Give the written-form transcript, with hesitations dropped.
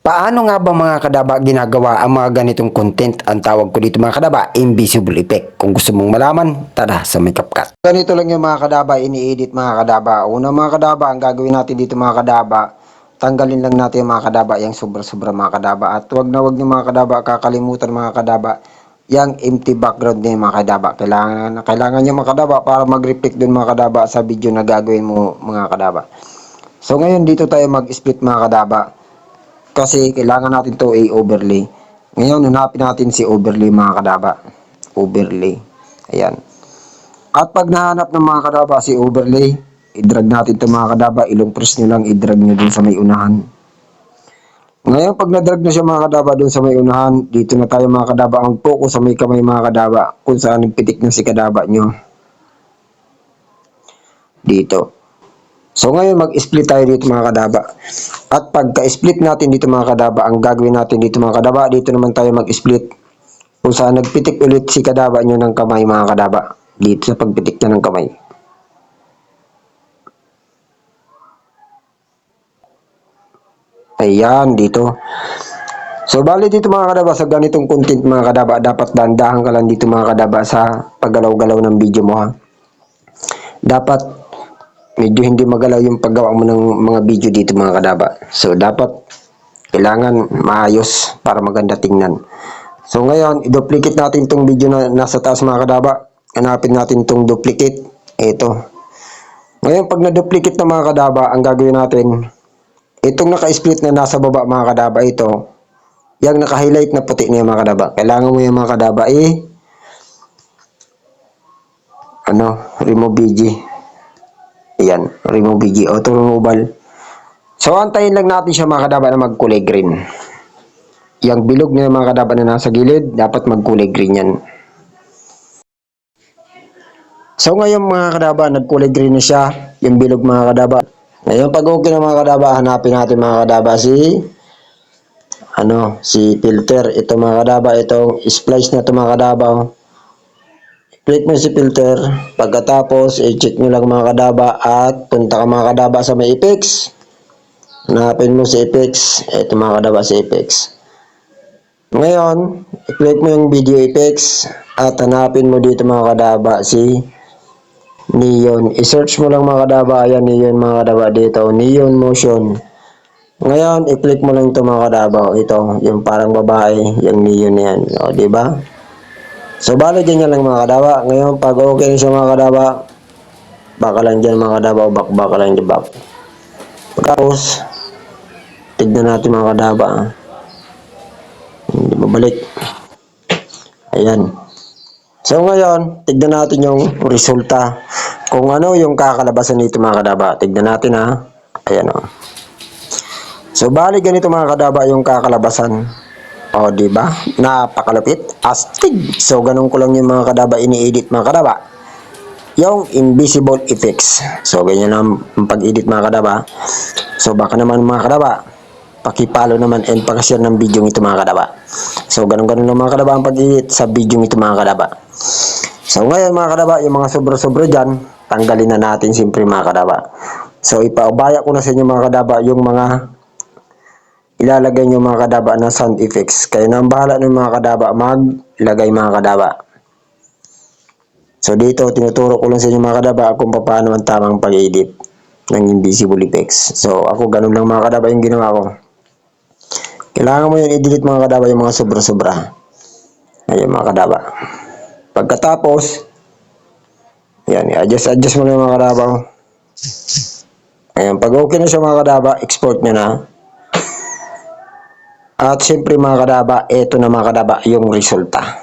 Paano nga ba mga kadaba ginagawa ang mga ganitong content? Ang tawag ko dito mga kadaba, invisible effect. Kung gusto mong malaman, tara sa may CapCut. Ganito lang yung mga kadaba, ini-edit mga kadaba. Una mga kadaba, ang gagawin natin dito mga kadaba, tanggalin lang natin yung mga kadaba, yung sobra-sobra mga kadaba. At wag na wag niyo mga kadaba, kakalimutan mga kadaba, yung empty background niyo mga kadaba. Kailangan niyo mga kadaba para mag-reflect dun mga kadaba sa video na gagawin mo mga kadaba. So ngayon dito tayo mag-split mga kadaba. Kasi kailangan natin to i-overlay. Ngayon, hanapin natin si overlay mga kadaba. Overlay. Ayan. At pag nahanap ng mga kadaba si overlay, i-drag natin to mga kadaba. Ilong press nyo lang, i-drag nyo dun sa may unahan. Ngayon, pag na-drag na siya mga kadaba dun sa may unahan, dito na tayo mga kadaba. Ang focus sa may kamay mga kadaba, kung saan nagpitik na si kadaba nyo. Dito. So ngayon mag-split tayo dito mga kadaba. At pagka-split natin dito mga kadaba, ang gagawin natin dito mga kadaba, dito naman tayo mag-split. Kung saan nagpitik ulit si kadaba nyo ng kamay mga kadaba. Dito sa pagpitik niya ng kamay. Ayan, dito. So bali dito mga kadaba, sa ganitong content mga kadaba, dapat dahan-dahan ka lang dito mga kadaba sa paggalaw-galaw ng video mo ha. Dapat medyo hindi magalaw yung paggawa mo ng mga video dito mga kadaba. So dapat kailangan maayos para maganda tingnan. So ngayon, i-duplicate natin itong video na nasa taas mga kadaba. Hanapin natin itong duplicate. Ito. Ngayon, pag na-duplicate na mga kadaba, ang gagawin natin, itong naka-split na nasa baba mga kadaba, ito, yung naka-highlight na puti niya mga kadaba. Kailangan mo yung mga kadaba remove BG. Ayan, remove BG, auto removal. So, antayin lang natin siya mga kadaba na magkulay green. Yung bilog na mga kadaba na nasa gilid, dapat magkulay green yan. So, ngayon mga kadaba, nagkulay green na siya, yung bilog mga kadaba. Ngayon, pag okay na mga kadaba, hanapin natin mga kadaba si filter. Ito mga kadaba, itong splice na ito mga kadaba. Click mo si filter, pagkatapos i-check nyo lang mga kadaba at punta ka mga kadaba sa may effects. Hanapin mo si effects, ito mga kadaba si effects. Ngayon, i-click mo yung video effects at hanapin mo dito mga kadaba si neon. I-search mo lang mga kadaba, ayan neon mga kadaba dito, neon motion. Ngayon, i-click mo lang ito mga kadaba, ito, yung parang babae, yung neon na yan, o diba? So, bali dyan lang mga kadaba. Ngayon, pag okay na siya mga kadaba, baka lang dyan mga kadaba o baka lang dyan back. Pagkatapos, tignan natin mga kadaba. Hindi mabalik. Ayan. So, ngayon, tignan natin yung resulta. Kung ano yung kakalabasan nito mga kadaba. Tignan natin ha. Ayan o. So, bali ganito mga kadaba yung kakalabasan. O, diba? Napakalupit. Astig. So, ganun ko lang yung mga kadaba ini-edit mga kadaba. Yung invisible effects. So, ganyan ang pag-edit mga kadaba. So, baka naman mga kadaba, pakipalo naman and pakashare ng video ito mga kadaba. So, ganun-ganun lang mga kadaba ang pag-edit sa video ito mga kadaba. So, ngayon mga kadaba, yung mga sobra-sobra dyan, tanggalin na natin siyempre mga kadaba. So, ipaubaya ko na sa inyo mga kadaba yung mga ilalagay nyo mga kadaba na sound effects. Kaya nang bahala ng mga kadaba maglagay mga kadaba. So dito tinuturo ko lang sa inyo mga kadaba kung paano ang tamang pag-edit ng invisible effects. So ako ganun lang mga kadaba yung ginawa ko. Kailangan mo yung i-delete mga kadaba yung mga sobra-sobra. Ayun mga kadaba. Pagkatapos, yan, i-adjust mo lang mga kadaba. Ayan, pag okay na siya mga kadaba, export nyo na. At siyempre mga kadaba, ito na mga kadaba yung resulta.